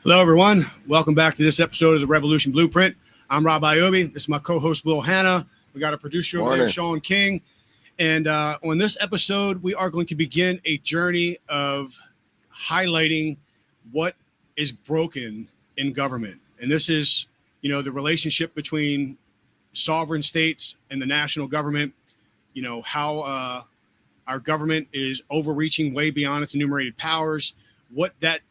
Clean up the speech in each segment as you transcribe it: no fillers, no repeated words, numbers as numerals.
Hello, everyone. Welcome back to this episode of the Revolution Blueprint. I'm Rob Iobi. This is my co-host, Will Hanna. We got a producer over there, Sean King. And on this episode, we are going to begin a journey of highlighting what is broken in government. And this is, the relationship between sovereign states and the national government, how our government is overreaching way beyond its enumerated powers, what that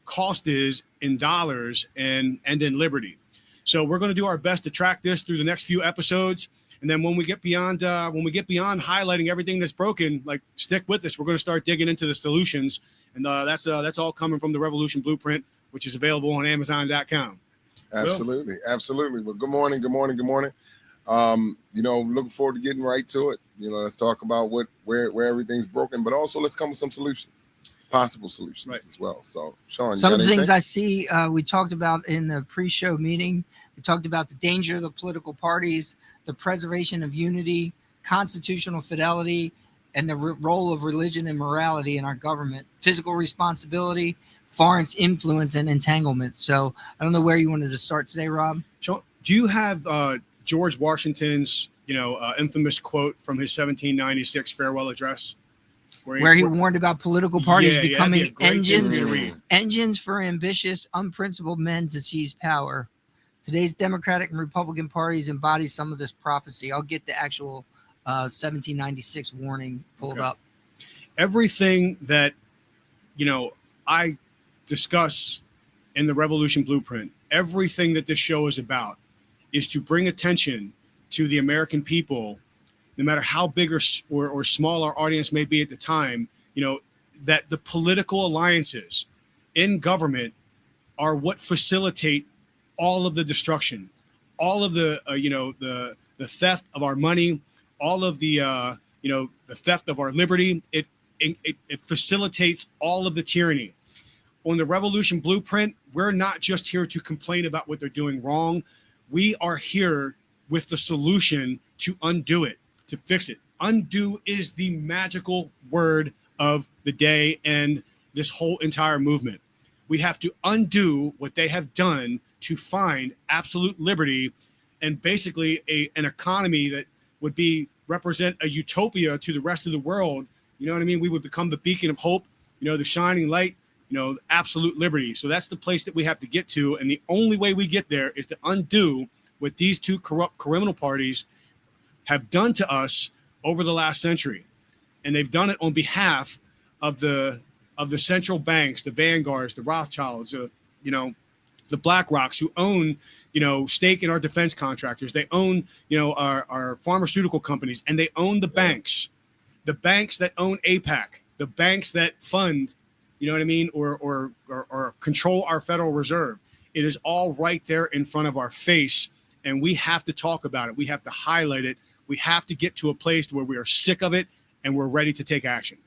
cost is in dollars and in liberty. So we're going to do our best to track this through the next few episodes. And then when we get beyond highlighting everything that's broken, like, stick with us. We're going to start digging into the solutions. And that's all coming from the Revolution Blueprint, which is available on Amazon.com. Absolutely. Absolutely. Well, good morning. Looking forward to getting right to it. Let's talk about where everything's broken, but also let's come with some solutions. Possible solutions as well. So, Sean, some of the things I see we talked about in the pre-show meeting. We talked about the danger of the political parties, the preservation of unity, constitutional fidelity, and the role of religion and morality in our government, physical responsibility, foreign influence, and entanglement. So I don't know where you wanted to start today, Rob. Sean, do you have George Washington's infamous quote from his 1796 farewell address? Where he warned about political parties becoming engines for ambitious, unprincipled men to seize power. Today's Democratic and Republican parties embody some of this prophecy. I'll get the actual 1796 warning pulled up. Everything that, I discuss in the Revolution Blueprint, everything that this show is about is to bring attention to the American people, no matter how big or small our audience may be at the time, that the political alliances in government are what facilitate all of the destruction, all of the the theft of our money, all of the the theft of our liberty. It facilitates all of the tyranny. On the Revolution Blueprint, we're not just here to complain about what they're doing wrong. We are here with the solution to undo it, to fix it. Undo is the magical word of the day and this whole entire movement. We have to undo what they have done to find absolute liberty and basically an economy that would represent a utopia to the rest of the world. You know what I mean? We would become the beacon of hope, the shining light, absolute liberty. So that's the place that we have to get to. And the only way we get there is to undo what these two corrupt criminal parties have done to us over the last century. And they've done it on behalf of the central banks, the Vanguards, the Rothschilds, the BlackRocks, who own, stake in our defense contractors. They own, our pharmaceutical companies, and they own the banks that own APAC, the banks that fund, or control our Federal Reserve. It is all right there in front of our face, and we have to talk about it. We have to highlight it. We have to get to a place where we are sick of it and we're ready to take action.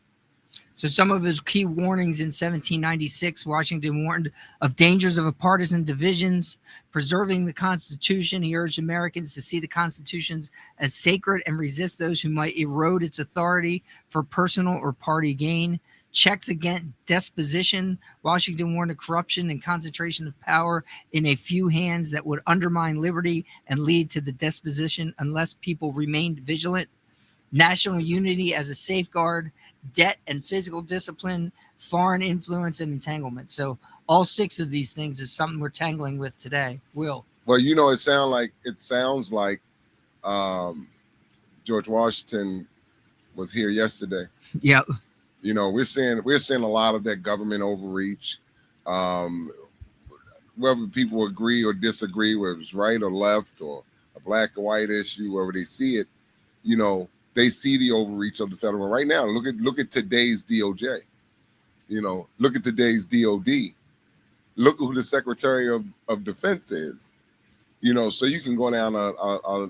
So some of his key warnings in 1796, Washington warned of dangers of partisan divisions, preserving the Constitution. He urged Americans to see the Constitutions as sacred and resist those who might erode its authority for personal or party gain. Checks against disposition. Washington warned of corruption and concentration of power in a few hands that would undermine liberty and lead to the disposition unless people remained vigilant. National unity as a safeguard, debt and physical discipline, foreign influence, and entanglement. So all six of these things is something we're tangling with today. Will. Well, it sounds like George Washington was here yesterday. Yep. We're seeing a lot of that government overreach. Whether people agree or disagree, whether it's right or left or a black or white issue, wherever they see it, they see the overreach of the federal. Right now, look at today's DOJ. Look at today's DOD. Look who the Secretary of Defense is. So you can go down a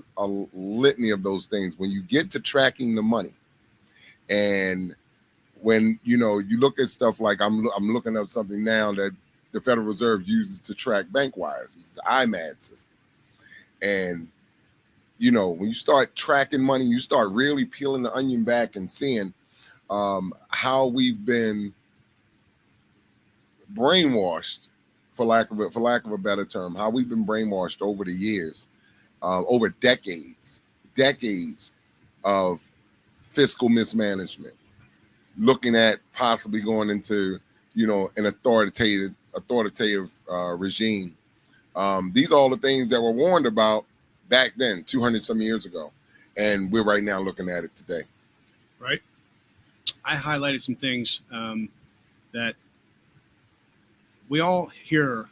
litany of those things. When you get to tracking the money, and when you look at stuff like I'm looking up something now that the Federal Reserve uses to track bank wires, which is the IMAD system. And when you start tracking money, you start really peeling the onion back and seeing how we've been brainwashed for lack of a better term, how we've been brainwashed over the years, over decades of fiscal mismanagement, looking at possibly going into, an authoritative regime. These are all the things that were warned about back then, 200 some years ago, and we're right now looking at it today. Right. I highlighted some things that we all hear,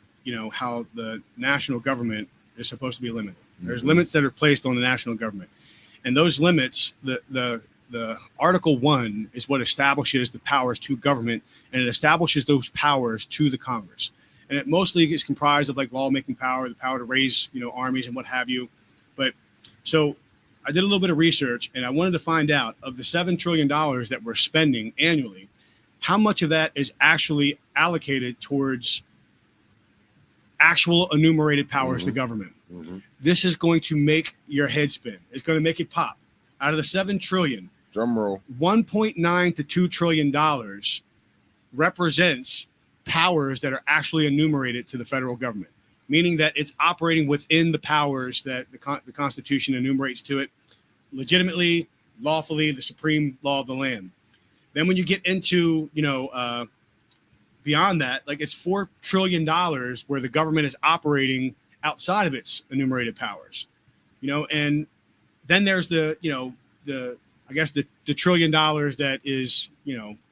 how the national government is supposed to be limited. There's limits that are placed on the national government. And those limits, the Article 1 is what establishes the powers to government, and it establishes those powers to the Congress. And it mostly is comprised of like lawmaking power, the power to raise, armies and what have you. But so I did a little bit of research, and I wanted to find out, of the $7 trillion that we're spending annually, how much of that is actually allocated towards actual enumerated powers to government. This is going to make your head spin. It's going to make it pop. Out of the $7 trillion, drum roll, $1.9 to $2 trillion represents powers that are actually enumerated to the federal government, meaning that it's operating within the powers that the Constitution enumerates to it legitimately, lawfully, the supreme law of the land. Then when you get into, beyond that, like it's $4 trillion where the government is operating outside of its enumerated powers, and then there's the $1 trillion that is,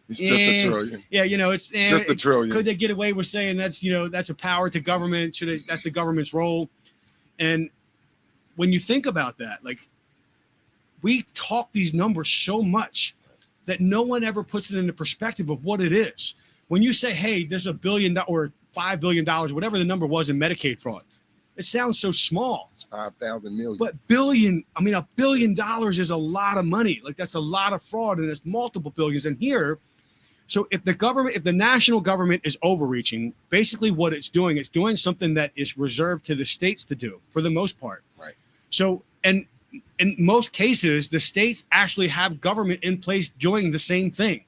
it's just a trillion. Yeah, it's just a trillion. Could they get away with saying that's a power to government? That's the government's role? And when you think about that, like, we talk these numbers so much that no one ever puts it into perspective of what it is. When you say, hey, there's $1 billion or $5 billion, whatever the number was in Medicaid fraud, it sounds so small. It's 5,000 million. But $1 billion is a lot of money. Like, that's a lot of fraud, and it's multiple billions. And here, so if the national government is overreaching, basically what it's doing something that is reserved to the states to do for the most part. Right. So, and in most cases, the states actually have government in place doing the same thing.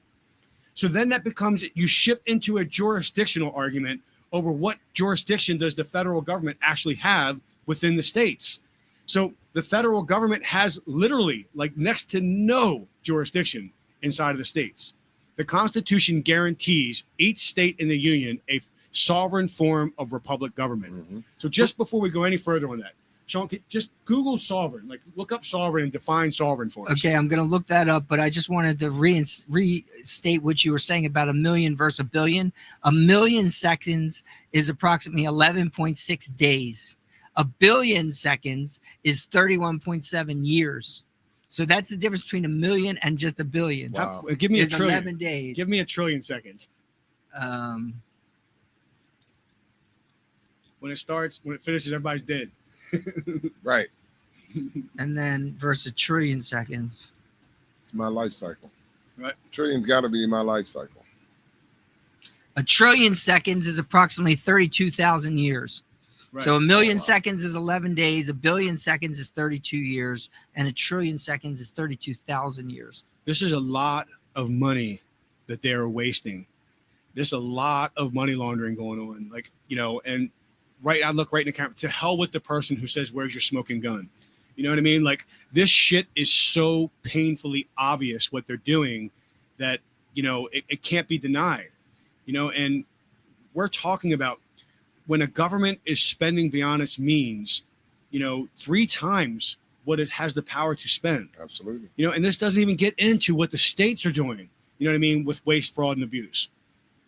So then that becomes, you shift into a jurisdictional argument over what jurisdiction does the federal government actually have within the states. So the federal government has literally like next to no jurisdiction inside of the states. The Constitution guarantees each state in the Union a sovereign form of republic government. So just before we go any further on that, Sean, just Google sovereign, like look up sovereign and define sovereign for us. Okay, I'm going to look that up, but I just wanted to restate what you were saying about a million versus a billion. A million seconds is approximately 11.6 days. A billion seconds is 31.7 years. So that's the difference between a million and just a billion. Wow. Give me a It's trillion. 11 days. Give me a trillion seconds. When it finishes, everybody's dead. Right. And then versus a trillion seconds. It's my life cycle. Right. Trillion's got to be my life cycle. A trillion seconds is approximately 32,000 years. Right. So a million seconds is 11 days, a billion seconds is 32 years, and a trillion seconds is 32,000 years. This is a lot of money that they are wasting. There's a lot of money laundering going on. Like, and I look right in the camera, to hell with the person who says, where's your smoking gun? You know what I mean? Like, this shit is so painfully obvious what they're doing that, it can't be denied, and we're talking about when a government is spending beyond its means, 3 times what it has the power to spend. Absolutely. And this doesn't even get into what the states are doing, with waste, fraud, and abuse.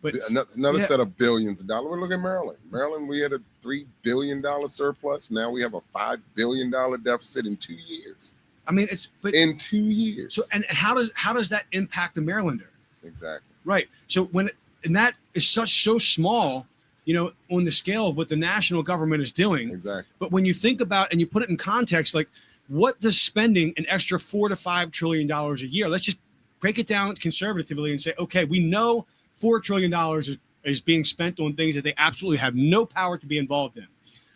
But another set of billions of dollars. We're looking at Maryland. Maryland, we had a $3 billion surplus. Now we have a $5 billion deficit in 2 years. I mean, in 2 years. So, and how does that impact the Marylander? Exactly. Right. So and that is so small, on the scale of what the national government is doing. Exactly. But when you think about and you put it in context, like, what does spending an extra $4 to $5 trillion a year? Let's just break it down conservatively and say, okay, we know $4 trillion is being spent on things that they absolutely have no power to be involved in.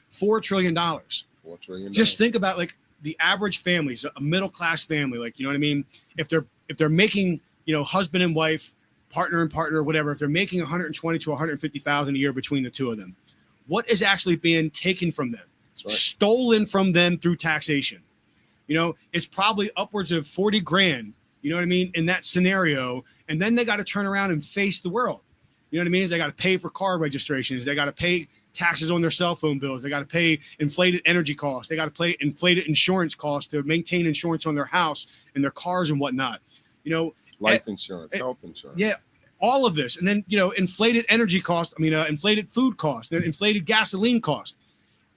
$4 trillion. $4 trillion. Just think about like the average families, a middle class family, like, you know what I mean? If they're making, husband and wife, partner and partner, whatever, if they're making 120 to 150,000 a year between the two of them, what is actually being taken from them, That's right. stolen from them through taxation. You know, it's probably upwards of 40 grand, you know what I mean, in that scenario. And then they got to turn around and face the world. You know what I mean? They got to pay for car registrations. They got to pay taxes on their cell phone bills. They got to pay inflated energy costs. They got to pay inflated insurance costs to maintain insurance on their house and their cars and whatnot. You know, Life insurance, health insurance. Yeah, all of this. And then, you know, inflated energy costs. Inflated food costs, then inflated gasoline costs.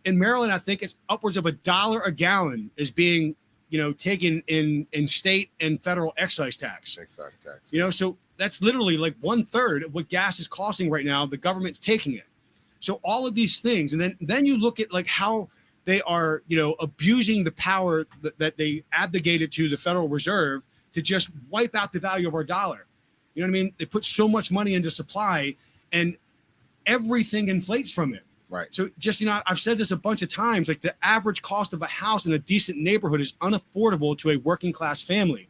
In Maryland, I think it's upwards of $1 a gallon is being, you know, taken in state and federal excise tax. Excise tax. You know, so that's literally like 1/3 of what gas is costing right now. The government's taking it. So all of these things, and then you look at like how they are, you know, abusing the power that they abdicated to the Federal Reserve to just wipe out the value of our dollar. You know what I mean? They put so much money into supply, and everything inflates from it. Right. So just, you know, I've said this a bunch of times, like the average cost of a house in a decent neighborhood is unaffordable to a working class family.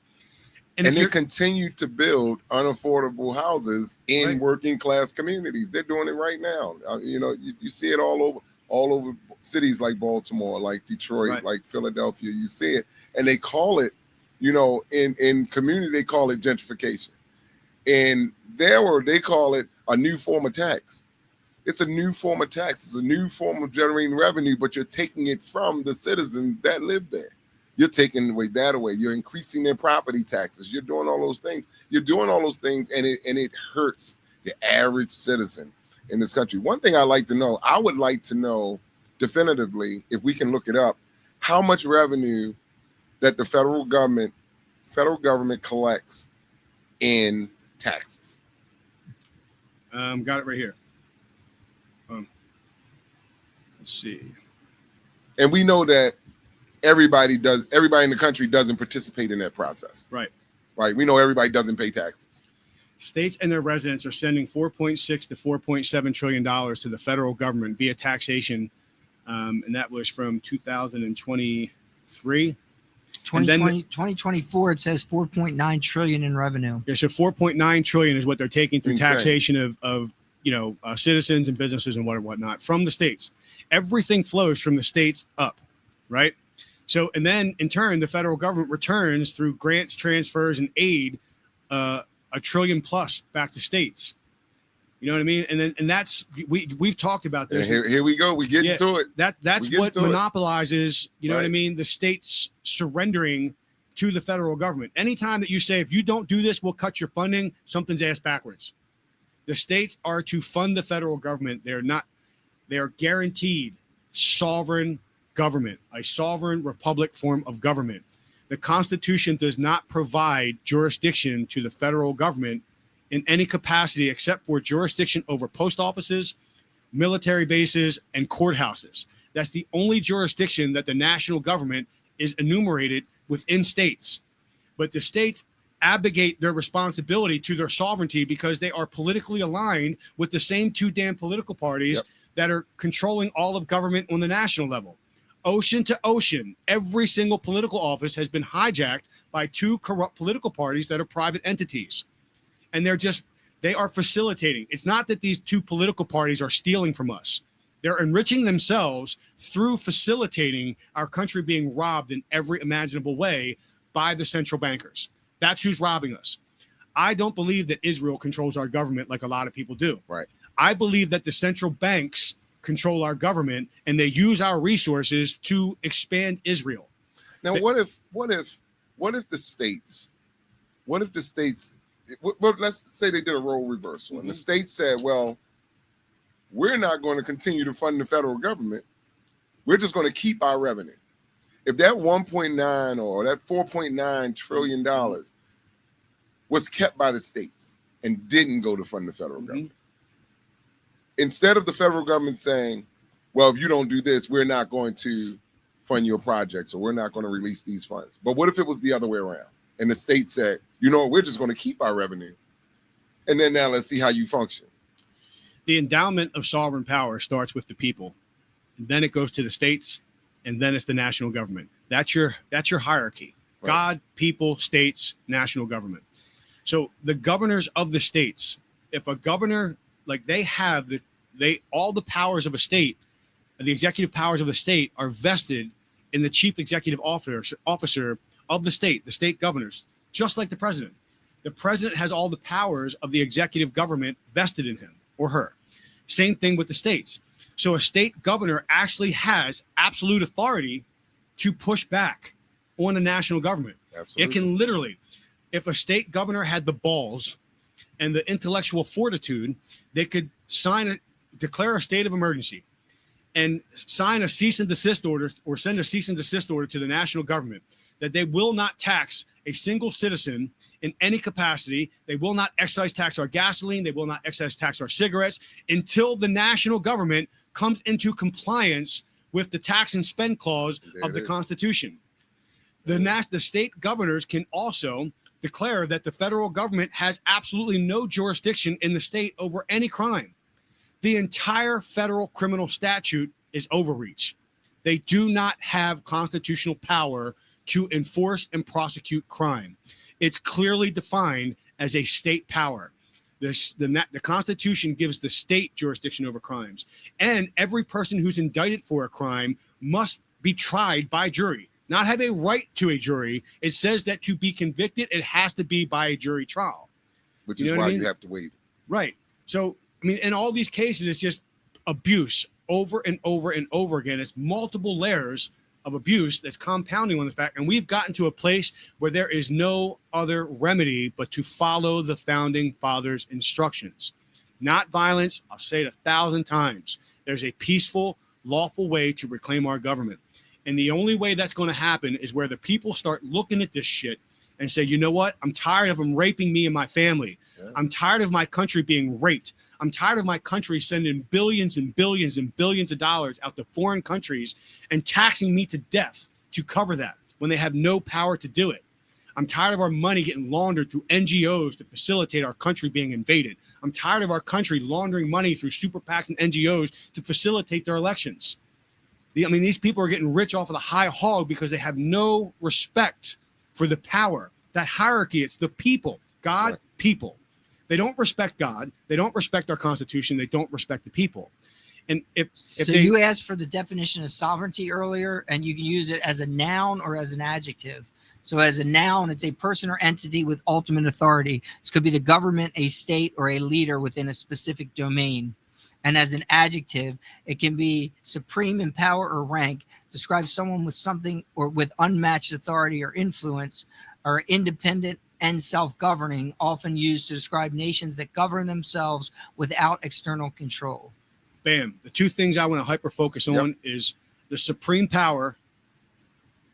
And they continue to build unaffordable houses in Right. working class communities. They're doing it right now. You know, you see it all over cities like Baltimore, like Detroit, Right. like Philadelphia. You see it, and they call it, you know, in community they call it gentrification, and they call it a new form of tax. It's a new form of tax. It's a new form of generating revenue, but you're taking it from the citizens that live there. You're taking that away. You're increasing their property taxes. You're doing all those things. You're doing all those things, and it hurts the average citizen in this country. One thing I would like to know definitively, if we can look it up, how much revenue that the federal government collects in taxes. Got it right here. Let's see. And we know that everybody in the country doesn't participate in that process. Right. We know everybody doesn't pay taxes. States and their residents are sending $4.6 to $4.7 trillion to the federal government via taxation, and that was from 2023. 2024, it says 4.9 trillion in revenue. Yeah, so 4.9 trillion is what they're taking through Insane. taxation of citizens and businesses and whatnot from the states. Everything flows from the states up, right? So, and then in turn, the federal government returns through grants, transfers, and aid $1 trillion plus back to states. You know what I mean? And that's we've talked about this. Here we go. We get into it. That's what monopolizes. You know Right. what I mean? The states surrendering to the federal government. Anytime that you say, if you don't do this, we'll cut your funding, something's ass backwards. The states are to fund the federal government. They are guaranteed sovereign government, a sovereign republic form of government. The Constitution does not provide jurisdiction to the federal government in any capacity except for jurisdiction over post offices, military bases, and courthouses. That's the only jurisdiction that the national government is enumerated within states. But the states abdicate their responsibility to their sovereignty because they are politically aligned with the same two damn political parties that are controlling all of government on the national level. Ocean to ocean, every single political office has been hijacked by two corrupt political parties that are private entities. And they are facilitating. It's not that these two political parties are stealing from us. They're enriching themselves through facilitating our country being robbed in every imaginable way by the central bankers. That's who's robbing us. I don't believe that Israel controls our government like a lot of people do. Right. I believe that the central banks control our government and they use our resources to expand Israel. Now, what if the states, well, let's say they did a role reversal and the state said, well, we're not going to continue to fund the federal government. We're just going to keep our revenue. If that 1.9 or that $4.9 trillion was kept by the states and didn't go to fund the federal government, instead of the federal government saying, well, if you don't do this, we're not going to fund your projects or we're not going to release these funds. But what if it was the other way around? And the state said, you know, we're just going to keep our revenue. And then now let's see how you function. The endowment of sovereign power starts with the people. And then it goes to the states, and then it's the national government. That's your hierarchy. Right. God, people, states, national government. So the governors of the states, if a governor, like they have all the powers of a state, the executive powers of the state, are vested in the chief executive officer of the state governors, just like the president. The president has all the powers of the executive government vested in him or her. Same thing with the states. So a state governor actually has absolute authority to push back on the national government. Absolutely. It can literally, if a state governor had the balls and the intellectual fortitude, they could declare a state of emergency and sign a cease and desist order, or send a cease and desist order to the national government that they will not tax a single citizen in any capacity. They will not excise tax our gasoline. They will not excise tax our cigarettes until the national government comes into compliance with the tax and spend clause of the Constitution. The state governors can also declare that the federal government has absolutely no jurisdiction in the state over any crime. The entire federal criminal statute is overreach. They do not have constitutional power to enforce and prosecute crime. It's clearly defined as a state power. The Constitution gives the state jurisdiction over crimes, and every person who's indicted for a crime must be tried by jury, not have a right to a jury. It says that to be convicted, it has to be by a jury trial. Which is why you have to wait. Right. So, I mean, in all these cases, it's just abuse over and over and over again. It's multiple layers of abuse that's compounding on the fact. And we've gotten to a place where there is no other remedy but to follow the founding fathers' instructions. Not violence. I'll say it 1,000 times. There's a peaceful, lawful way to reclaim our government. And the only way that's going to happen is where the people start looking at this shit and say, you know what? I'm tired of them raping me and my family. Yeah. I'm tired of my country being raped. I'm tired of my country sending billions and billions and billions of dollars out to foreign countries and taxing me to death to cover that when they have no power to do it. I'm tired of our money getting laundered through NGOs to facilitate our country being invaded. I'm tired of our country laundering money through super PACs and NGOs to facilitate their elections. These people are getting rich off of the high hog because they have no respect for the power. That hierarchy, it's the people, God, right. People. They don't respect God. They don't respect our Constitution. They don't respect the people. And if you asked for the definition of sovereignty earlier, and you can use it as a noun or as an adjective. So as a noun, it's a person or entity with ultimate authority. This could be the government, a state, or a leader within a specific domain. And as an adjective, it can be supreme in power or rank, describes someone with something or with unmatched authority or influence, or independent and self-governing, often used to describe nations that govern themselves without external control. Bam. The two things I want to hyper-focus on is the supreme power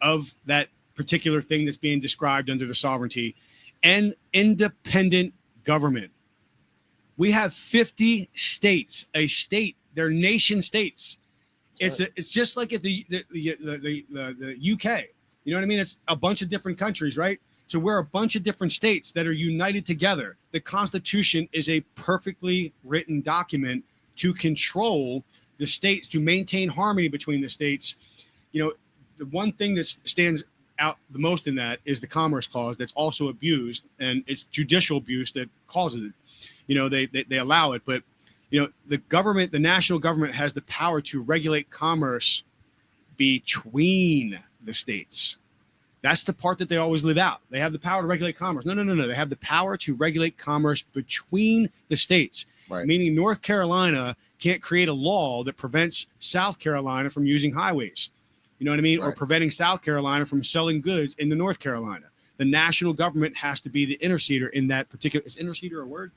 of that particular thing that's being described under the sovereignty and independent government. We have 50 states, they're nation states. It's just like at the UK. You know what I mean? It's a bunch of different countries, right? So we're a bunch of different states that are united together. The Constitution is a perfectly written document to control the states, to maintain harmony between the states. You know, the one thing that stands out the most in that is the Commerce Clause that's also abused, and it's judicial abuse that causes it. You know, they allow it, but, you know, the national government has the power to regulate commerce between the states. That's the part that they always leave out. They have the power to regulate commerce. No. They have the power to regulate commerce between the states, right. Meaning North Carolina can't create a law that prevents South Carolina from using highways. You know what I mean? Right. Or preventing South Carolina from selling goods into North Carolina. The national government has to be the interceder in that particular. Is interceder a word?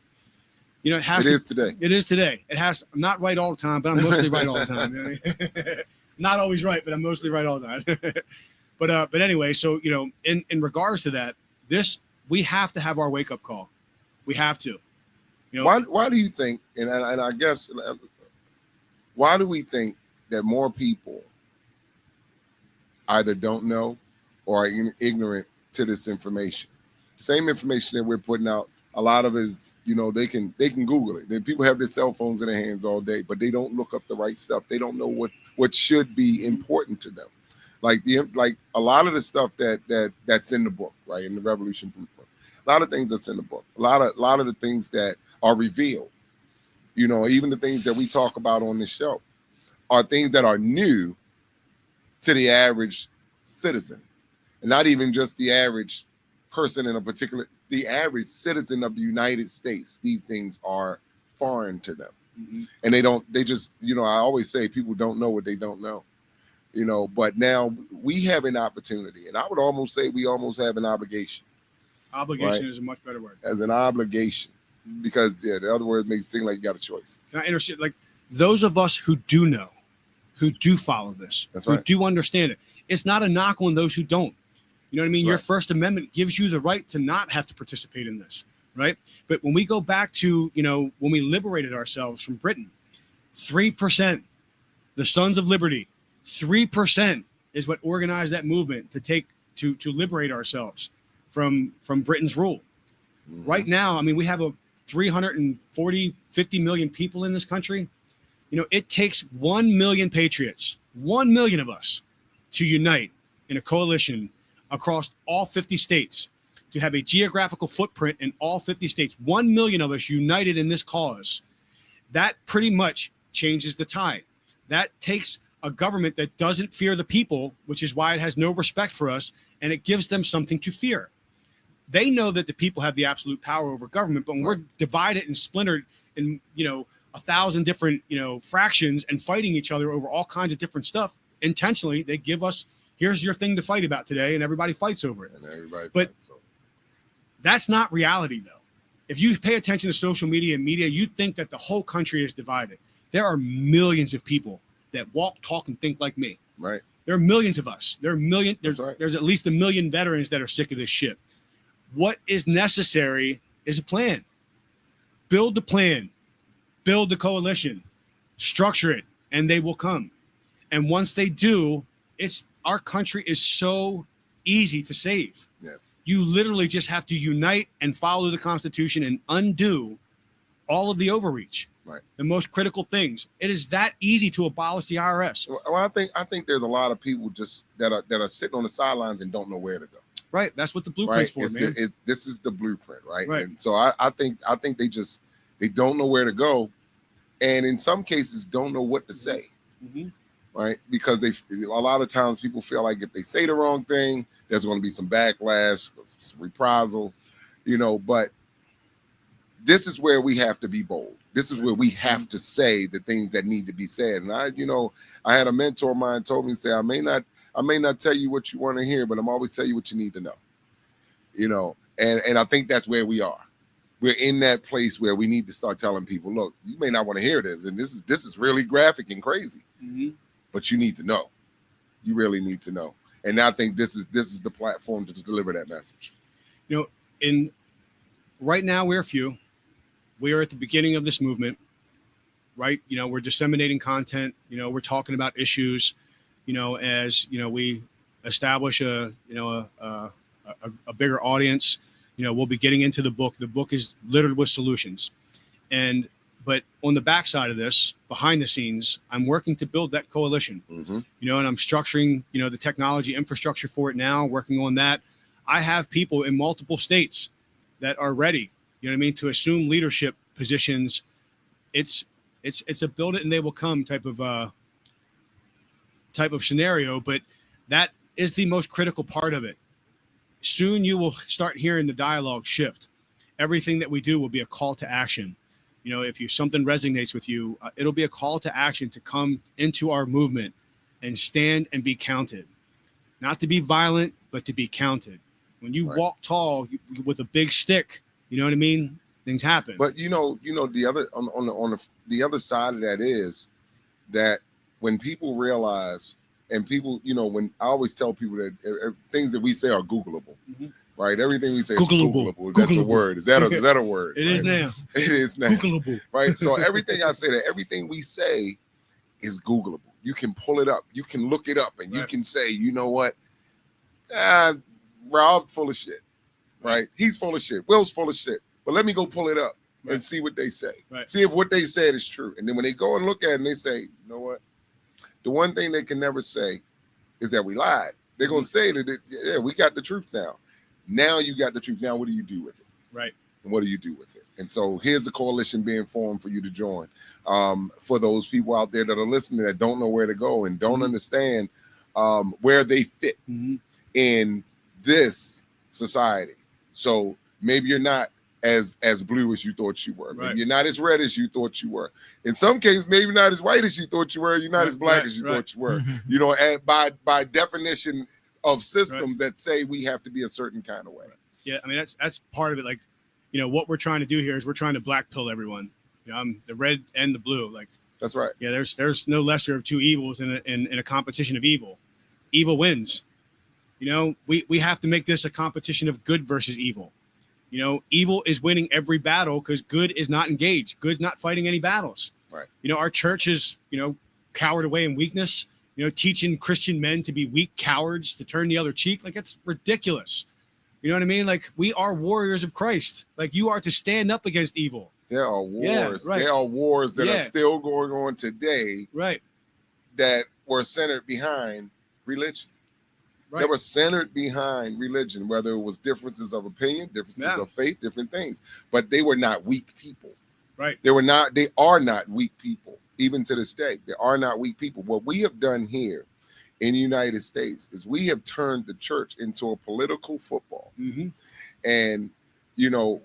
You know, it is today. It is today. It has. I'm not right all the time, but I'm mostly right all the time. Not always right, but I'm mostly right all the time. But anyway, so, you know, in regards to that, we have to have our wake up call. We have to. You know, why do you think? And I guess why do we think that more people either don't know or are ignorant to this information? The same information that we're putting out, a lot of it is, you know, they can Google it. Then people have their cell phones in their hands all day, but they don't look up the right stuff. They don't know what should be important to them. Like a lot of the stuff that's in the book, right, in the Revolution Blueprint. A lot of things that's in the book. A lot of the things that are revealed You know, even the things that we talk about on this show are things that are new to the average citizen, and not even just the average person in a particular, the average citizen of the United States. These things are foreign to them. Mm-hmm. And they just, you know, I always say people don't know what they don't know, you know, but now we have an opportunity, and I would almost say we almost have an obligation. Obligation is a much better word. As an obligation, because the other word makes it seem like you got a choice. Can I intercede? Like those of us who do know, who do follow this, That's who right. do understand it. It's not a knock on those who don't. You know what I mean? That's Your right. First Amendment gives you the right to not have to participate in this, right? But when we go back to, you know, when we liberated ourselves from Britain, 3%, the Sons of Liberty, 3% is what organized that movement to liberate ourselves from Britain's rule. Mm-hmm. Right now, I mean, we have a 50 million people in this country. You know, it takes 1 million patriots, 1 million of us, to unite in a coalition across all 50 states, to have a geographical footprint in all 50 states. 1 million of us united in this cause. That pretty much changes the tide. That takes a government that doesn't fear the people, which is why it has no respect for us, and it gives them something to fear. They know that the people have the absolute power over government, but when we're divided and splintered in, you know, 1,000 different, you know, fractions and fighting each other over all kinds of different stuff, intentionally, they give us, here's your thing to fight about today, and everybody fights over it. But that's not reality, though. If you pay attention to social media and media, you think that the whole country is divided. There are millions of people that walk, talk, and think like me. Right. There are millions of us. There's right. There's at least 1 million veterans that are sick of this shit. What is necessary is a plan. Build the plan. Build the coalition. Structure it, and they will come. And once they do, our country is so easy to save. Yeah. You literally just have to unite and follow the Constitution and undo all of the overreach. Right. The most critical things. It is that easy to abolish the IRS. Well, I think there's a lot of people just that are sitting on the sidelines and don't know where to go. Right. That's what the blueprint's for, man. This is the blueprint, right? Right. And so I think they don't know where to go, and in some cases don't know what to say. Mm-hmm. Right? Because a lot of times people feel like if they say the wrong thing, there's going to be some backlash, some reprisals, you know. But this is where we have to be bold. This is where we have to say the things that need to be said. And I had a mentor of mine told me, say, I may not tell you what you want to hear, but I'm always tell you what you need to know. You know, and I think that's where we are. We're in that place where we need to start telling people, look, you may not want to hear this, and this is really graphic and crazy, but you need to know. You really need to know. And I think this is the platform to deliver that message. You know, right now we're few. We are at the beginning of this movement, right? You know, we're disseminating content. You know, we're talking about issues. You know, as you know, we establish a bigger audience. You know, we'll be getting into the book. The book is littered with solutions, but on the backside of this, behind the scenes, I'm working to build that coalition. Mm-hmm. You know, and I'm structuring, you know, the technology infrastructure for it now. Working on that. I have people in multiple states that are ready. You know what I mean, to assume leadership positions. It's a build it and they will come type of scenario, but that is the most critical part of it. Soon you will start hearing the dialogue shift. Everything that we do will be a call to action. You know, if something resonates with you, it'll be a call to action to come into our movement and stand and be counted. Not to be violent, but to be counted. When you walk tall with a big stick, you know what I mean? Things happen. But the other on the other side of that is that when people realize, and people, you know, when I always tell people that things that we say are Googleable, right? Everything we say is Googleable. That's a word. Is that a word? It is now. It is now. Googleable. Right. So everything I say, that everything we say is Googleable. You can pull it up. You can look it up, and you can say, you know what? Rob full of shit. Right? He's full of shit. Will's full of shit. But let me go pull it up and see what they say. Right. See if what they said is true. And then when they go and look at it and they say, you know what? The one thing they can never say is that we lied. They're going to say that, we got the truth now. Now you got the truth. Now what do you do with it? Right. And what do you do with it? And so here's the coalition being formed for you to join. For those people out there that are listening that don't know where to go and don't understand where they fit in this society. So maybe you're not as blue as you thought you were. Maybe you're not as red as you thought you were. In some cases, maybe not as white as you thought you were. You're not as black as you thought you were. You know, and by definition of systems that say we have to be a certain kind of way. Yeah, I mean that's part of it. Like, you know, what we're trying to do here is we're trying to black pill everyone. You know, I'm the red and the blue. Like, that's right. Yeah, there's no lesser of two evils in a competition of evil. Evil wins. You know, we have to make this a competition of good versus evil. You know, evil is winning every battle because good is not engaged. Good's not fighting any battles. Right. You know, our church is, you know, cowered away in weakness, you know, teaching Christian men to be weak cowards, to turn the other cheek. Like, that's ridiculous. You know what I mean? Like, we are warriors of Christ. Like, you are to stand up against evil. There are wars. Yeah, right. There are wars that are still going on today. Right. That were centered behind religion. Right. They were centered behind religion, whether it was differences of opinion, differences of faith, different things. But they were not weak people. Right. They are not weak people, even to this day. They are not weak people. What we have done here in the United States is we have turned the church into a political football. And, you know,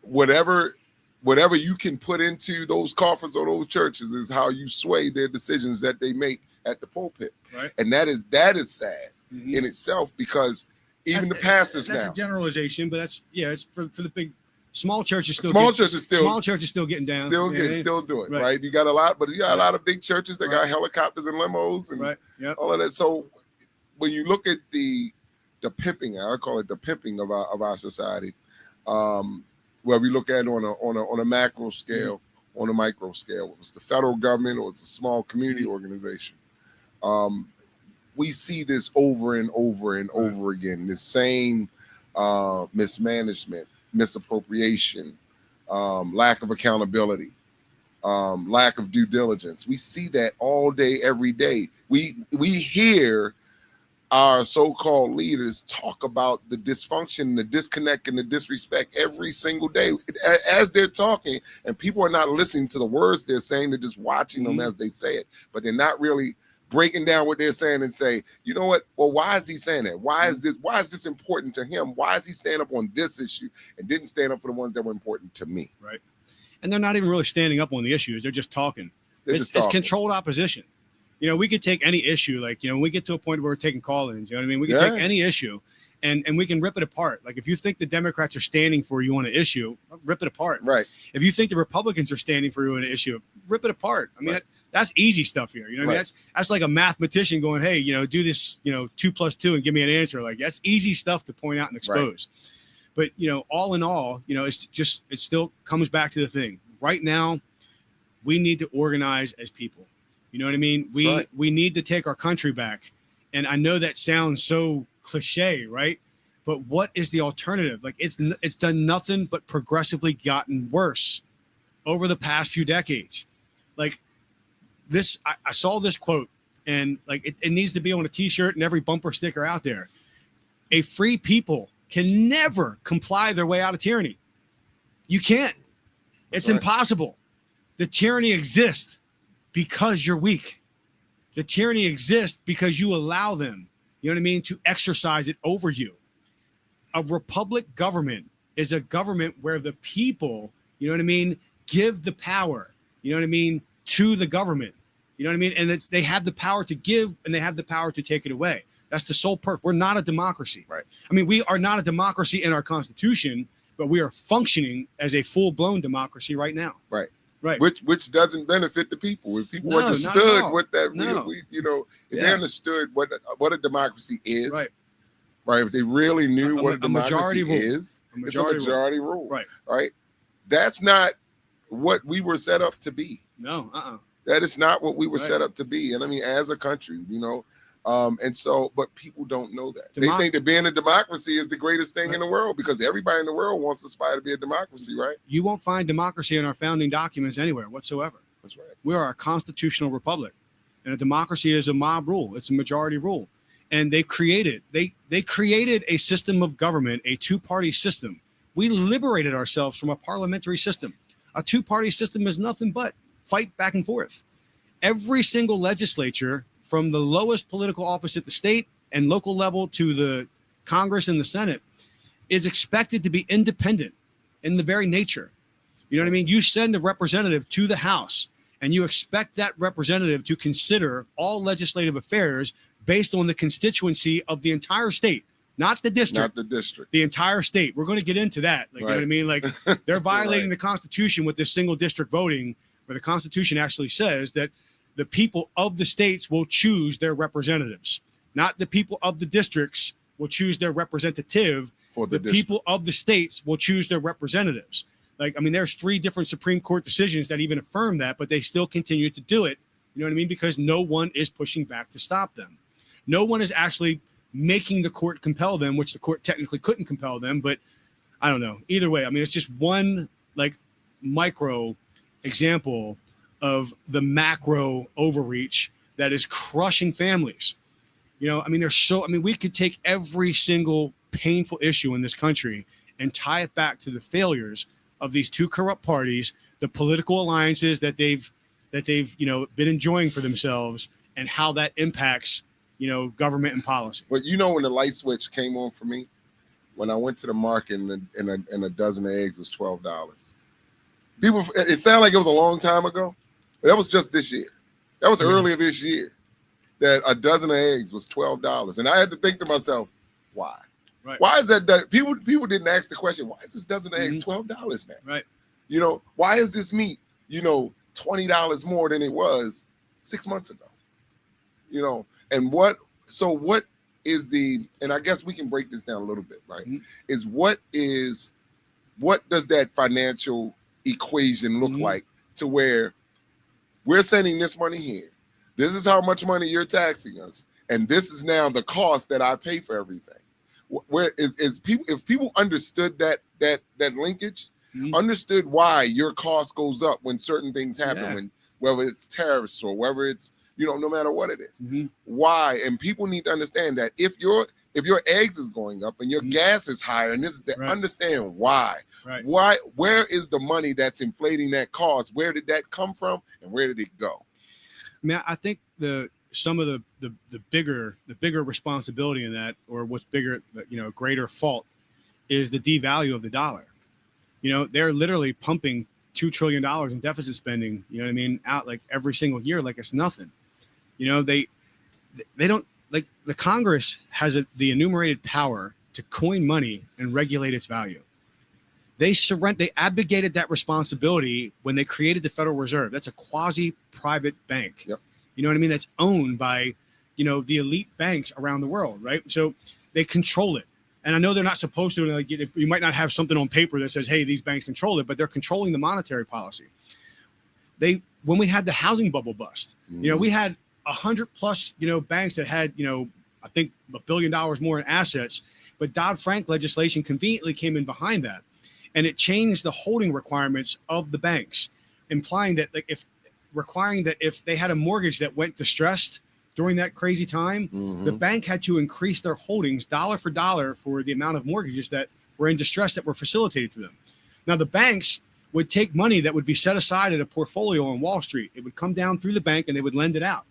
whatever you can put into those coffers or those churches is how you sway their decisions that they make at the pulpit. Right. And that is sad in itself, because even the pastors that's now. A generalization, but it's for the big small churches still small churches still getting down. Still do it, right? You got a lot of big churches that got helicopters and limos and all of that. So when you look at the pimping, I call it the pimping of our society, where we look at it on a macro scale, on a micro scale, whether it's the federal government or it's a small community organization. We see this over and over and over again, the same mismanagement, misappropriation, lack of accountability, lack of due diligence. We see that all day, every day. We hear our so-called leaders talk about the dysfunction, the disconnect, and the disrespect every single day as they're talking, and people are not listening to the words they're saying. They're just watching them as they say it, but they're not really breaking down what they're saying and say, you know what? Well, why is he saying that? Why is this important to him? Why is he standing up on this issue and didn't stand up for the ones that were important to me? Right. And they're not even really standing up on the issues. They're just talking. It's controlled opposition. You know, we could take any issue, like, you know, when we get to a point where we're taking call-ins, you know what I mean? We can take any issue and we can rip it apart. Like, if you think the Democrats are standing for you on an issue, rip it apart. Right. If you think the Republicans are standing for you on an issue, rip it apart. I mean, that's easy stuff here. You know what I mean? That's like a mathematician going, hey, you know, do this, you know, 2 + 2 and give me an answer. Like, that's easy stuff to point out and expose. But, you know, all in all, you know, it still comes back to the thing. Right now, we need to organize as people. You know what I mean? We need to take our country back. And I know that sounds so cliche, right? But what is the alternative? Like, it's done nothing but progressively gotten worse over the past few decades. Like, this, I saw this quote, and like it needs to be on a t-shirt and every bumper sticker out there. A free people can never comply their way out of tyranny. You can't. It's impossible. The tyranny exists because you're weak. The tyranny exists because you allow them, you know what I mean, to exercise it over you. A republic government is a government where the people, you know what I mean, give the power, you know what I mean, to the government. You know what I mean? And they have the power to give and they have the power to take it away. That's the sole purpose. We're not a democracy. Right. I mean, we are not a democracy in our Constitution, but we are functioning as a full-blown democracy right now. Right. Right. Which doesn't benefit the people. If people understood what that if they understood what a democracy is, right? If they really knew what a democracy is, it's a majority rule. Right. That's not what we were set up to be. No, That is not what we were set up to be. And I mean, as a country, you know, and so, but people don't know that. They think that being a democracy is the greatest thing in the world because everybody in the world wants to aspire to be a democracy, right? You won't find democracy in our founding documents anywhere whatsoever. That's right. We are a constitutional republic, and a democracy is a mob rule. It's a majority rule, and they created a system of government, a two-party system, We liberated ourselves from a parliamentary system. A two-party system is nothing but fight back and forth. Every single legislature, from the lowest political office at the state and local level to the Congress and the Senate, is expected to be independent in the very nature. You know what I mean? You send a representative to the House and you expect that representative to consider all legislative affairs based on the constituency of the entire state, not the district. Not the district. The entire state. We're going to get into that. Like, right. You know what I mean? Like, they're violating the Constitution with this single district voting, where the Constitution actually says that the people of the states will choose their representatives, not the people of the districts will choose their representative. For the people of the states will choose their representatives. Like, I mean, there's 3 different Supreme Court decisions that even affirm that, but they still continue to do it. You know what I mean? Because no one is pushing back to stop them. No one is actually making the court compel them, which the court technically couldn't compel them. But I don't know. Either way, I mean, it's just one like micro example of the macro overreach that is crushing families. You know, I mean, we could take every single painful issue in this country and tie it back to the failures of these 2 corrupt parties, the political alliances that they've been enjoying for themselves, and how that impacts government and policy. But when the light switch came on for me, when I went to the market and a dozen of eggs was $12. People, it sounded like it was a long time ago. That was just this year. That was earlier this year that a dozen of eggs was $12, and I had to think to myself, why? Right. Why is that? People didn't ask the question, why is this dozen of eggs $12 now? Right. Why is this meat, $20 more than it was 6 months ago? And what is and I guess we can break this down a little bit, right? Mm-hmm. What does that financial equation look like to where we're sending this money here? This is how much money you're taxing us. And this is now the cost that I pay for everything. Where is people, if people understood that linkage, understood why your cost goes up when certain things happen, when whether it's tariffs or whether it's no matter what it is, why? And people need to understand that if your eggs is going up and your gas is higher, and this is to understand why. Right. Why? Where is the money that's inflating that cost? Where did that come from, and where did it go? I mean, I think some of the bigger responsibility in that, or what's bigger, greater fault, is the devalue of the dollar. They're literally pumping $2 trillion in deficit spending, out like every single year, like it's nothing. They don't, like, the Congress has the enumerated power to coin money and regulate its value. They abdicated that responsibility when they created the Federal Reserve. That's a quasi-private bank. Yep. You know what I mean? That's owned by, the elite banks around the world, right? So they control it. And I know they're not supposed to. Like, you might not have something on paper that says, hey, these banks control it, but they're controlling the monetary policy. When we had the housing bubble bust, we had 100+ banks that had, I think $1 billion more in assets, but Dodd-Frank legislation conveniently came in behind that. And it changed the holding requirements of the banks, implying that requiring that if they had a mortgage that went distressed during that crazy time, the bank had to increase their holdings dollar for dollar for the amount of mortgages that were in distress that were facilitated to them. Now, the banks would take money that would be set aside at a portfolio on Wall Street. It would come down through the bank and they would lend it out.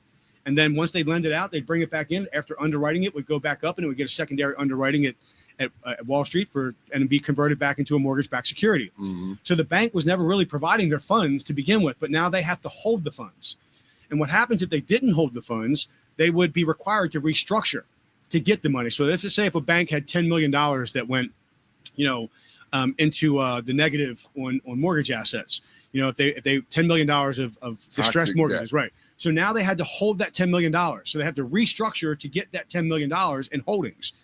And then once they lend it out, they'd bring it back in. After underwriting it, would go back up and it would get a secondary underwriting at Wall Street and be converted back into a mortgage-backed security. So the bank was never really providing their funds to begin with, but now they have to hold the funds. And what happens if they didn't hold the funds? They would be required to restructure to get the money. So let's just say if a bank had $10 million that went, into the negative on mortgage assets, if they $10 million of distressed mortgages, debt. Right? So now they had to hold that $10 million. So they have to restructure to get that $10 million in holdings.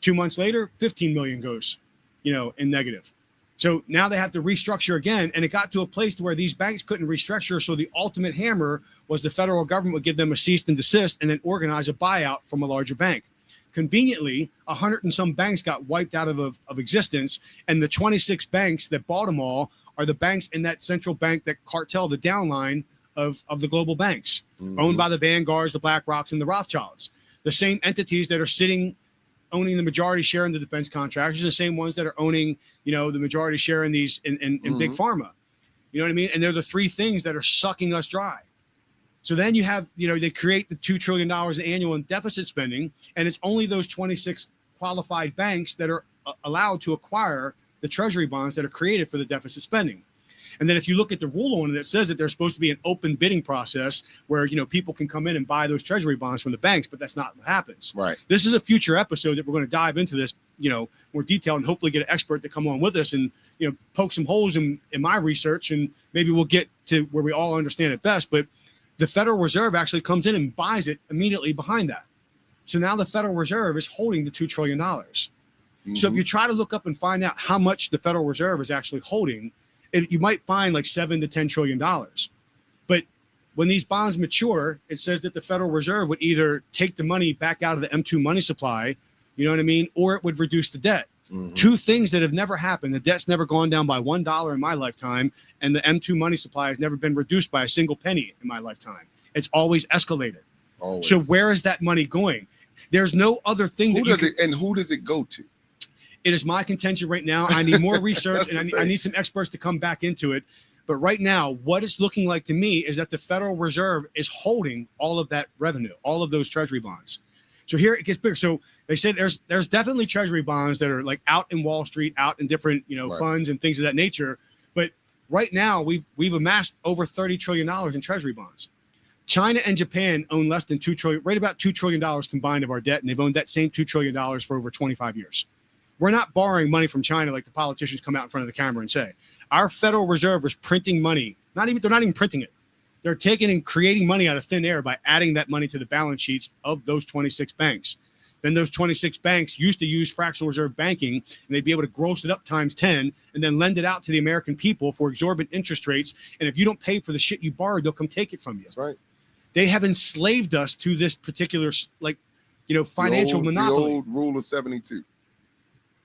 2 months later, 15 million goes, in negative. So now they have to restructure again. And it got to a place to where these banks couldn't restructure. So the ultimate hammer was the federal government would give them a cease and desist and then organize a buyout from a larger bank. Conveniently, 100 and some banks got wiped out of existence. And the 26 banks that bought them all are the banks in that central bank, that cartel, the downline of the global banks, owned by the Vanguards, the BlackRocks, and the Rothschilds. The same entities that are sitting owning the majority share in the defense contractors, the same ones that are owning, the majority share in these in big pharma. You know what I mean? And they're the three things that are sucking us dry. So then you have, they create the $2 trillion in annual in deficit spending, and it's only those 26 qualified banks that are allowed to acquire the treasury bonds that are created for the deficit spending. And then if you look at the rule on it, it says that there's supposed to be an open bidding process where, people can come in and buy those treasury bonds from the banks, but that's not what happens. Right. This is a future episode that we're going to dive into this, more detailed, and hopefully get an expert to come on with us and, poke some holes in my research, and maybe we'll get to where we all understand it best. But the Federal Reserve actually comes in and buys it immediately behind that. So now the Federal Reserve is holding the $2 trillion. So if you try to look up and find out how much the Federal Reserve is actually holding, you might find like $7 to $10 trillion. But when these bonds mature, it says that the Federal Reserve would either take the money back out of the M2 money supply, you know what I mean, or it would reduce the debt. Two things that have never happened. The debt's never gone down by $1 in my lifetime, and the M2 money supply has never been reduced by a single penny in my lifetime. It's always escalated. Always. So where is that money going? There's no other thing. Who does it go to? It is my contention right now. I need more research, and I need some experts to come back into it. But right now, what it's looking like to me is that the Federal Reserve is holding all of that revenue, all of those treasury bonds. So here it gets bigger. So they say there's definitely treasury bonds that are like out in Wall Street, out in different funds and things of that nature. But right now we've amassed over $30 trillion in treasury bonds. China and Japan own less than $2 trillion, right about $2 trillion combined of our debt, and they've owned that same $2 trillion for over 25 years. We're not borrowing money from China like the politicians come out in front of the camera and say. Our Federal Reserve is printing money. They're not even printing it. They're taking and creating money out of thin air by adding that money to the balance sheets of those 26 banks. Then those 26 banks used to use fractional reserve banking, and they'd be able to gross it up times 10 and then lend it out to the American people for exorbitant interest rates. And if you don't pay for the shit you borrowed, they'll come take it from you. That's right. They have enslaved us to this particular, financial monopoly. The old rule of 72.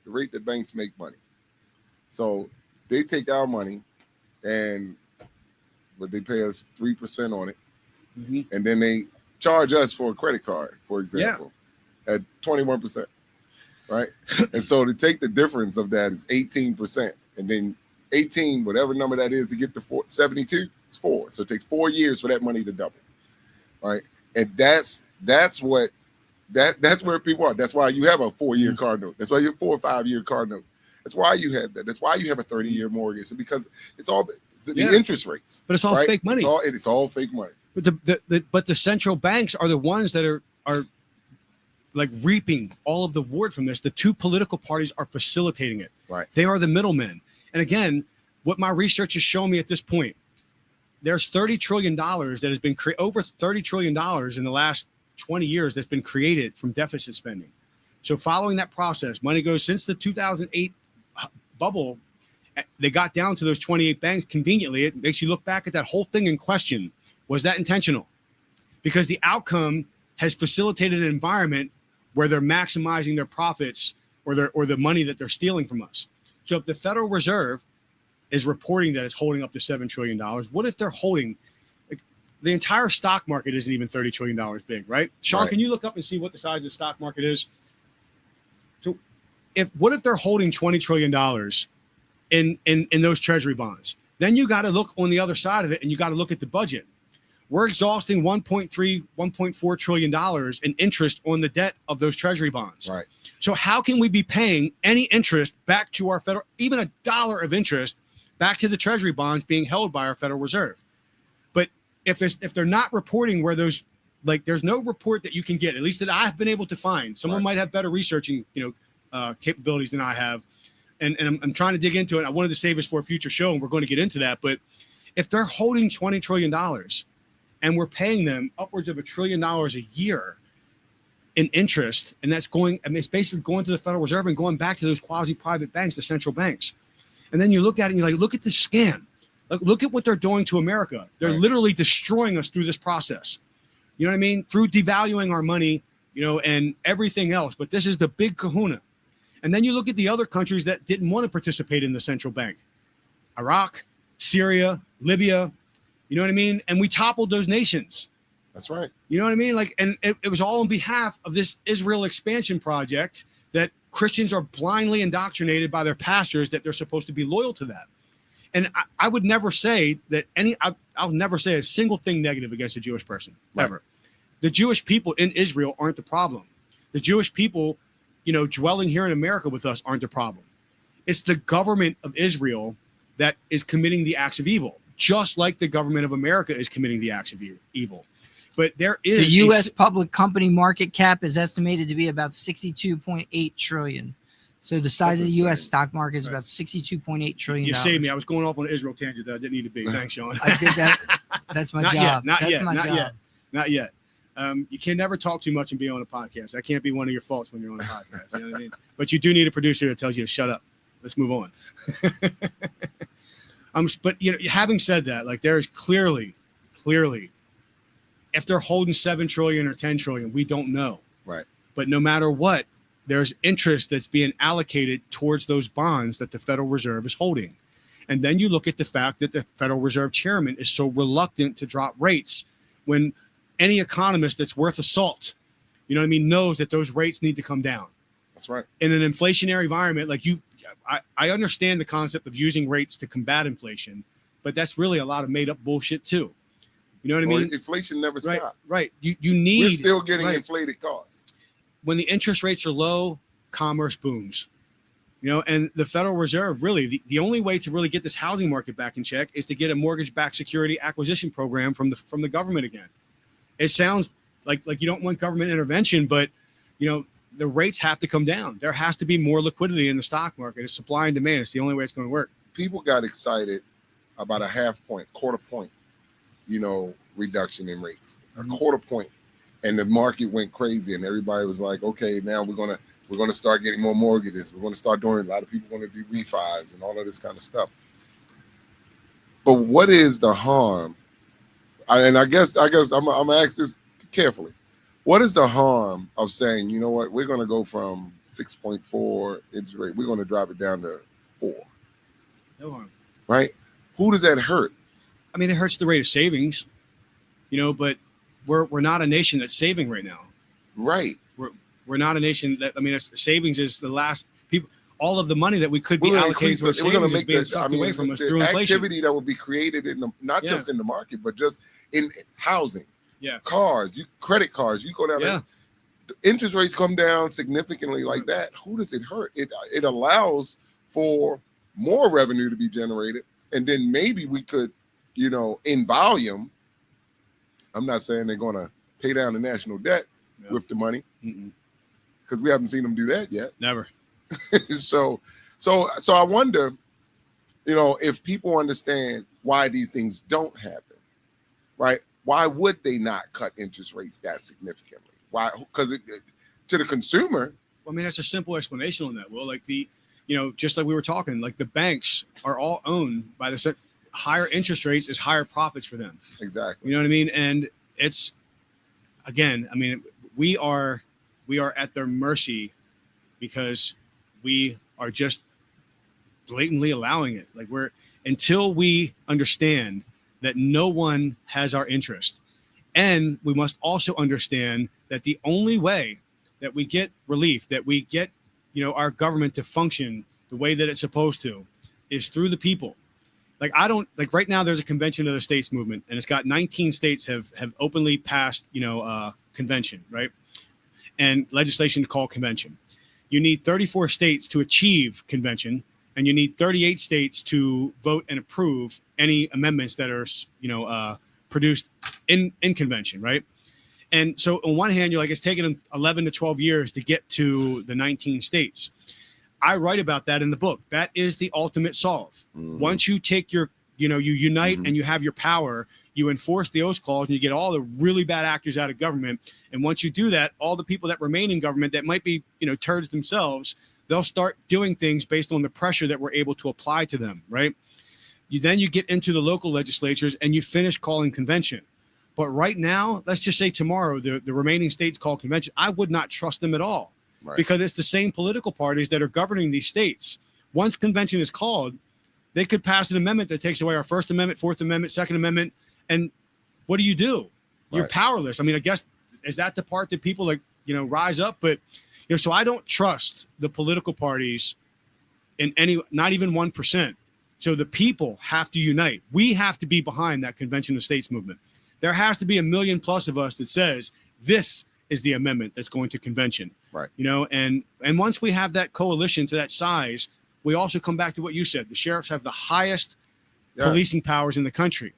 The rate that banks make money. So they take our money, but they pay us 3% on it, and then they charge us for a credit card, for example, at 21%, right? And so to take the difference of that is 18%, and then 18, whatever number that is, to get to 72, it's 4. So it takes 4 years for that money to double, right? And that's where people are. That's why you have a 4-year card note. That's why you have 4 or 5 year card note. That's why you have that. That's why you have a 30-year mortgage, because it's all the interest rates. But it's all fake money. It's all fake money. But the central banks are the ones that are like reaping all of the reward from this. The two political parties are facilitating it. Right. They are the middlemen. And again, what my research has shown me at this point, there's $30 trillion that has been over $30 trillion in the last 20 years that's been created from deficit spending. So following that process, money goes since the 2008 bubble, they got down to those 28 banks conveniently. It makes you look back at that whole thing and question, was that intentional? Because the outcome has facilitated an environment where they're maximizing their profits or the money that they're stealing from us. So if the Federal Reserve is reporting that it's holding up to $7 trillion, what if they're holding the entire stock market isn't even $30 trillion big, right? Sean, Right. Can you look up and see what the size of the stock market is? So what if they're holding $20 trillion in those treasury bonds? Then you got to look on the other side of it, and you got to look at the budget. We're exhausting $1.4 trillion in interest on the debt of those treasury bonds. Right. So how can we be paying any interest back to our federal, even $1 of interest back to the treasury bonds being held by our Federal Reserve? But if they're not reporting where those, like, there's no report that you can get, at least that I've been able to find. Someone might have better researching, capabilities than I have. And I'm trying to dig into it. I wanted to save this for a future show, and we're going to get into that. But if they're holding $20 trillion and we're paying them upwards of $1 trillion a year in interest, and that's going, I mean, it's basically going to the Federal Reserve and going back to those quasi-private banks, the central banks. And then you look at it and you're like, look at the scam. Look at what they're doing to America. They're literally destroying us through this process. You know what I mean? Through devaluing our money, and everything else. But this is the big kahuna. And then you look at the other countries that didn't want to participate in the central bank. Iraq, Syria, Libya, you know what I mean? And we toppled those nations. That's right. You know what I mean? And it was all on behalf of this Israel expansion project Christians are blindly indoctrinated by their pastors that they're supposed to be loyal to that. And I would never say that I'll never say a single thing negative against a Jewish person, ever. The Jewish people in Israel aren't the problem. The Jewish people, dwelling here in America with us aren't the problem. It's the government of Israel that is committing the acts of evil, just like the government of America is committing the acts of evil. But there is the U.S. public company market cap is estimated to be about $62.8 trillion. So the size of the U.S. stock market is about $62.8 trillion. You saved me. I was going off on an Israel tangent that I didn't need to be. Thanks, Sean. I did that. That's my job. Not yet. You can never talk too much and be on a podcast. That can't be one of your faults when you're on a podcast. You know what I mean? But you do need a producer that tells you to shut up. Let's move on. But having said that, like there is clearly, if they're holding 7 trillion or 10 trillion, we don't know. Right. But no matter what, there's interest that's being allocated towards those bonds that the Federal Reserve is holding. And then you look at the fact that the Federal Reserve chairman is so reluctant to drop rates when any economist that's worth a salt, knows that those rates need to come down. That's right. In an inflationary environment, I understand the concept of using rates to combat inflation, but that's really a lot of made up bullshit too. You know what I mean? Inflation never stops. Right. You need. We're still getting inflated costs. When the interest rates are low, commerce booms. And the Federal Reserve, really, the only way to really get this housing market back in check is to get a mortgage-backed security acquisition program from the government again. It sounds like you don't want government intervention, but the rates have to come down. There has to be more liquidity in the stock market. It's supply and demand. It's the only way it's going to work. People got excited about a quarter point, reduction in rates, a quarter point. And the market went crazy, and everybody was like, "Okay, now we're gonna start getting more mortgages. We're gonna start doing." A lot of people want to do refis and all of this kind of stuff. But what is the harm? I guess I'm gonna ask this carefully. What is the harm of saying, you know what, we're gonna go from 6.4 interest rate, we're gonna drop it down to 4? No harm. Right? Who does that hurt? I mean, it hurts the rate of savings, but we're not a nation that's saving right now. Right. We're not a nation that, savings is the last people. All of the money that we could be allocating for savings is being sucked away from us through inflation. Activity that would be created not just in the market, but just in housing. Yeah. Cars, credit cards, you go down there. Interest rates come down significantly like that. Who does it hurt? It allows for more revenue to be generated. And then maybe we could, in volume, I'm not saying they're going to pay down the national debt with the money, because we haven't seen them do that yet. Never. So I wonder, if people understand why these things don't happen, right? Why would they not cut interest rates that significantly? Why? Because to the consumer. That's a simple explanation on that. Well, just like we were talking, like the banks are all owned by the higher interest rates is higher profits for them. Exactly. You know what I mean? And it's, again, we are at their mercy because we are just blatantly allowing it. Until we understand that no one has our interest. And we must also understand that the only way that we get relief, that we get, our government to function the way that it's supposed to, is through the people. Right now there's a convention of the states movement, and it's got 19 states have openly passed, convention, right? And legislation to call convention. You need 34 states to achieve convention, and you need 38 states to vote and approve any amendments that are, produced in convention, right? And so on one hand, it's taken them 11 to 12 years to get to the 19 states. I write about that in the book. That is the ultimate solve. Mm-hmm. Once you take you unite and you have your power, you enforce the Oath Clause and you get all the really bad actors out of government. And once you do that, all the people that remain in government that might be, turds themselves, they'll start doing things based on the pressure that we're able to apply to them, right? Then you get into the local legislatures and you finish calling convention. But right now, let's just say tomorrow, the remaining states call convention. I would not trust them at all. Right. Because it's the same political parties that are governing these states. Once convention is called, they could pass an amendment that takes away our First Amendment, Fourth Amendment, Second Amendment. And what do? You're powerless. I guess, is that the part that people rise up? But, So I don't trust the political parties in any, not even 1%. So the people have to unite. We have to be behind that convention of states movement. There has to be 1 million plus of us that says this is the amendment that's going to convention. Right. And once we have that coalition to that size, we also come back to what you said. The sheriffs have the highest policing powers in the country.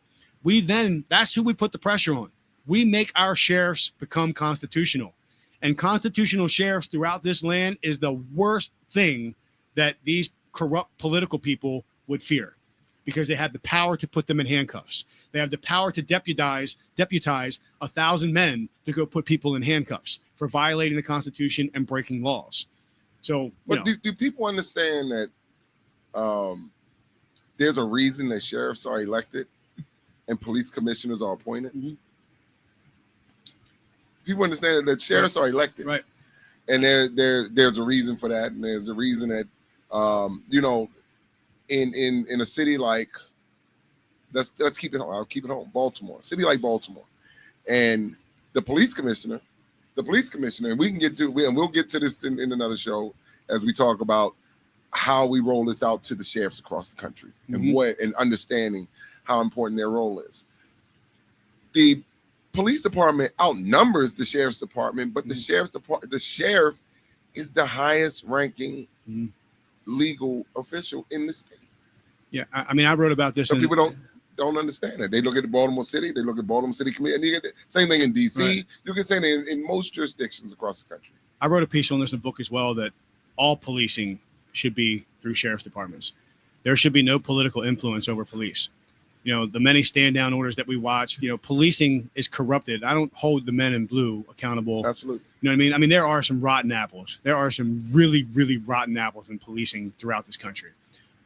That's who we put the pressure on. We make our sheriffs become constitutional. And constitutional sheriffs throughout this land is the worst thing that these corrupt political people would fear, because they have the power to put them in handcuffs. They have the power to deputize 1,000 men to go put people in handcuffs for violating the Constitution and breaking laws. So, but do people understand that there's a reason that sheriffs are elected and police commissioners are appointed? Mm-hmm. People understand that sheriffs are elected, right? And there's a reason for that, and there's a reason that in a city like, let's keep it home. I'll keep it home. Baltimore, city like Baltimore, and the police commissioner, and we'll get to this in another show as we talk about how we roll this out to the sheriffs across the country, mm-hmm. and understanding how important their role is. The police department outnumbers the sheriff's department, but mm-hmm. the sheriff is the highest ranking mm-hmm. legal official in the state. Yeah, I mean, I wrote about this. So people don't understand it. They look at the Baltimore City. They look at Baltimore City Committee. And you get the same thing in D.C. Right. You can say that in most jurisdictions across the country. I wrote a piece on this in a book as well, that all policing should be through sheriff's departments. There should be no political influence over police. The many stand-down orders that we watch, policing is corrupted. I don't hold the men in blue accountable. Absolutely. You know what I mean? I mean, there are some rotten apples. There are some really, really rotten apples in policing throughout this country.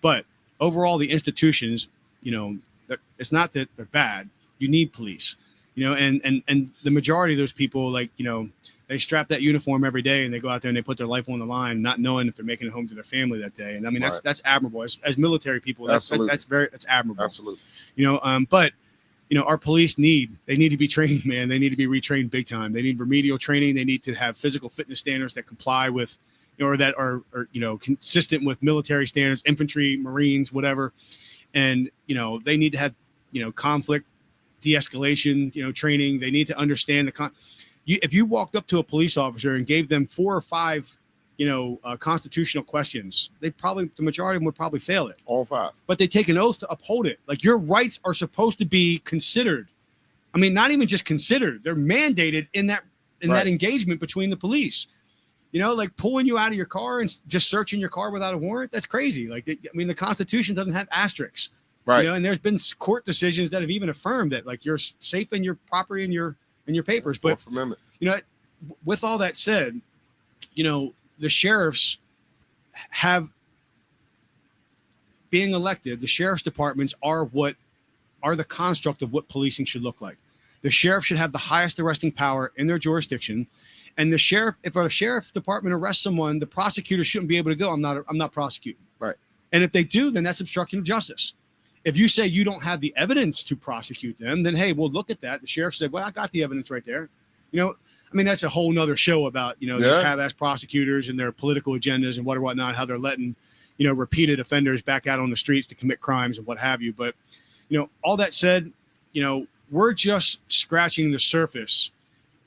But overall, the institutions, it's not that they're bad. You need police, and the majority of those people, they strap that uniform every day and they go out there and they put their life on the line, not knowing if they're making it home to their family that day. And I mean, that's admirable as military people. That's admirable. Absolutely. But our police need to be trained, man. They need to be retrained big time. They need remedial training. They need to have physical fitness standards that comply with, or that are consistent with military standards, infantry, Marines, whatever. And, they need to have, conflict de-escalation, training. They need to understand if you walked up to a police officer and gave them 4 or 5, constitutional questions, the majority of them would probably fail it. All 5. But they take an oath to uphold it. Like, your rights are supposed to be considered. I mean, not even just considered, they're mandated in that engagement between the police. Like pulling you out of your car and just searching your car without a warrant. That's crazy. The Constitution doesn't have asterisks, right? And there's been court decisions that have even affirmed that, you're safe in your property and your papers. But with all that said, the sheriffs being elected. The sheriff's departments are the construct of what policing should look like. The sheriff should have the highest arresting power in their jurisdiction. And if a sheriff's department arrests someone, the prosecutor shouldn't be able to go, I'm not prosecuting. Right. And if they do, then that's obstruction of justice. If you say you don't have the evidence to prosecute them, then, hey, we'll look at that. The sheriff said, well, I got the evidence right there. That's a whole nother show about, these have-ass prosecutors and their political agendas and whatnot, how they're letting, repeated offenders back out on the streets to commit crimes and what have you. But, all that said, we're just scratching the surface.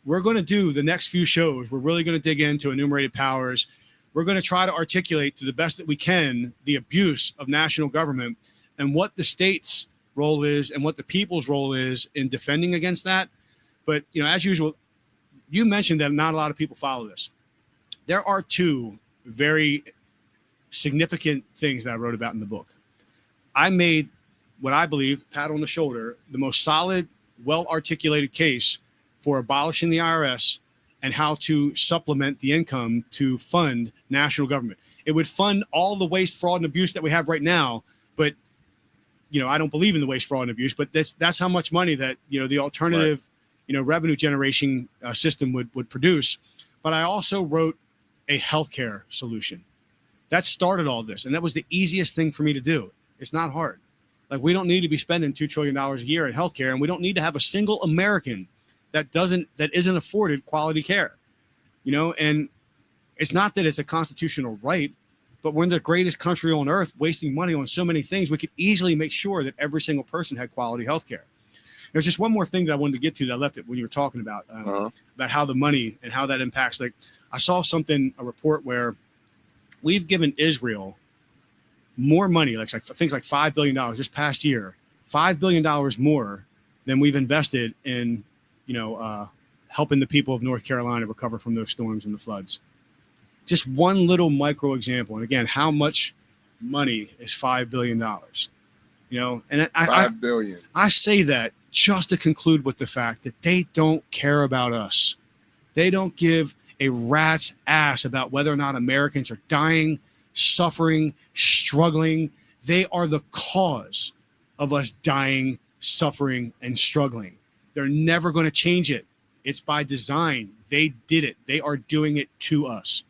We're going to do the next few shows. We're really going to dig into enumerated powers. We're going to try to articulate to the best that we can the abuse of national government and what the state's role is and what the people's role is in defending against that. But, as usual, you mentioned that not a lot of people follow this. There are 2 very significant things that I wrote about in the book. I made what I believe, pat on the shoulder, the most solid, well-articulated case for abolishing the IRS and how to supplement the income to fund national government. It would fund all the waste, fraud, and abuse that we have right now. But, I don't believe in the waste, fraud, and abuse, but that's how much money that, the alternative, revenue generation system would produce. But I also wrote a healthcare solution. That started all this. And that was the easiest thing for me to do. It's not hard. We don't need to be spending $2 trillion a year in healthcare, and we don't need to have a single American that isn't afforded quality care, and It's not that it's a constitutional right, but we're in the greatest country on earth, wasting money on so many things. We could easily make sure that every single person had quality health care. There's just one more thing that I wanted to get to that I left it when you were talking about how the money and how that impacts. Like I saw a report where we've given Israel more money, like things like $5 billion this past year, $5 billion more than we've invested in, helping the people of North Carolina recover from those storms and the floods. Just one little micro example. And again, how much money is $5 billion? And $5 billion. I say that just to conclude with the fact that they don't care about us. They don't give a rat's ass about whether or not Americans are dying, suffering, struggling. They are the cause of us dying, suffering, and struggling. They're never going to change it. It's by design. They did it. They are doing it to us.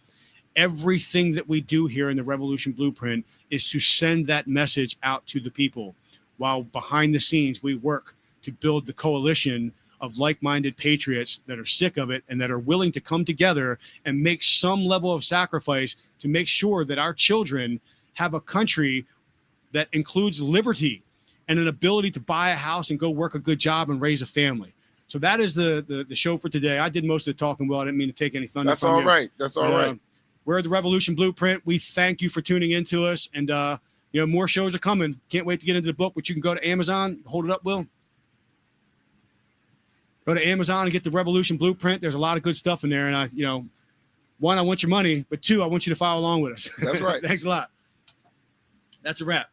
Everything that we do here in the Revolution Blueprint is to send that message out to the people, while behind the scenes we work to build the coalition of like-minded patriots that are sick of it and that are willing to come together and make some level of sacrifice to make sure that our children have a country that includes liberty and an ability to buy a house and go work a good job and raise a family. So that is the show for today. I did most of the talking. Well, I didn't mean to take any thunder. That's all right. That's all right. We're at the Revolution Blueprint. We thank you for tuning into us. And, more shows are coming. Can't wait to get into the book, but you can go to Amazon. Hold it up, Will. Go to Amazon and get the Revolution Blueprint. There's a lot of good stuff in there. And, one, I want your money. But two, I want you to follow along with us. That's right. Thanks a lot. That's a wrap.